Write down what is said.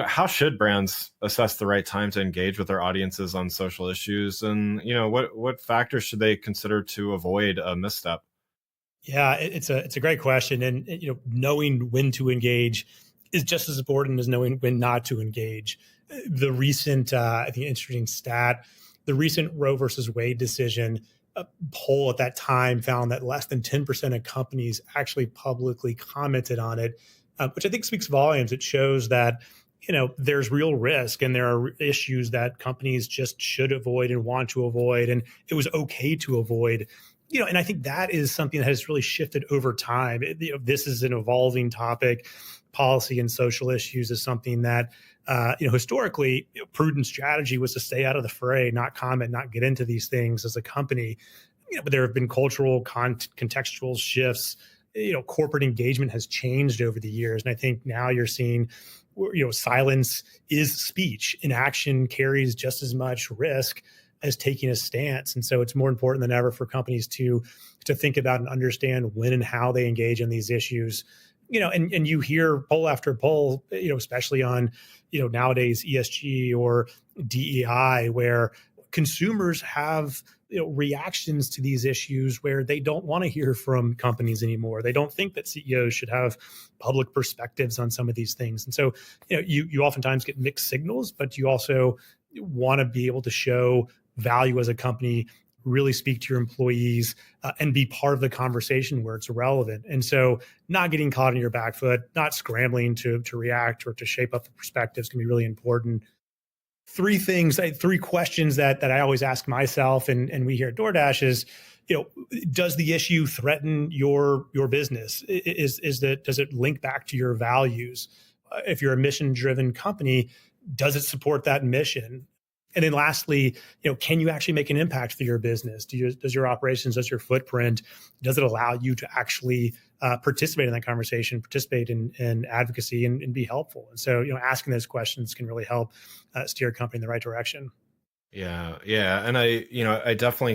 How should brands assess the right time to engage with their audiences on social issues? And, what factors should they consider to avoid a misstep? Yeah, it's a great question, and knowing when to engage is just as important as knowing when not to engage. The recent, I think, interesting stat, the recent Roe versus Wade decision poll at that time found that less than 10% of companies actually publicly commented on it, which I think speaks volumes. It shows that there's real risk and there are issues that companies just should avoid and want to avoid, and it was okay to avoid. And I think that is something that has really shifted over time. This is an evolving topic. Policy and social issues is something that, historically, prudent strategy was to stay out of the fray, not comment, not get into these things as a company. But there have been cultural, contextual shifts. Corporate engagement has changed over the years, and I think now you're seeing, silence is speech. Inaction carries just as much risk as taking a stance. And so it's more important than ever for companies to think about and understand when and how they engage in these issues. And you hear poll after poll, especially on, nowadays ESG or DEI, where consumers have reactions to these issues where they don't want to hear from companies anymore. They don't think that CEOs should have public perspectives on some of these things. And so, you oftentimes get mixed signals, but you also want to be able to show value as a company, really speak to your employees, and be part of the conversation where it's relevant. And so not getting caught on your back foot, not scrambling to react or to shape up the perspectives can be really important. Three questions that I always ask myself and we here at DoorDash is, does the issue threaten your business? Does it link back to your values? If you're a mission-driven company, does it support that mission? And then lastly, can you actually make an impact for your business? Does your operations, does your footprint, does it allow you to actually participate in that conversation, participate in advocacy and be helpful? And so, asking those questions can really help steer a company in the right direction. Yeah. And I definitely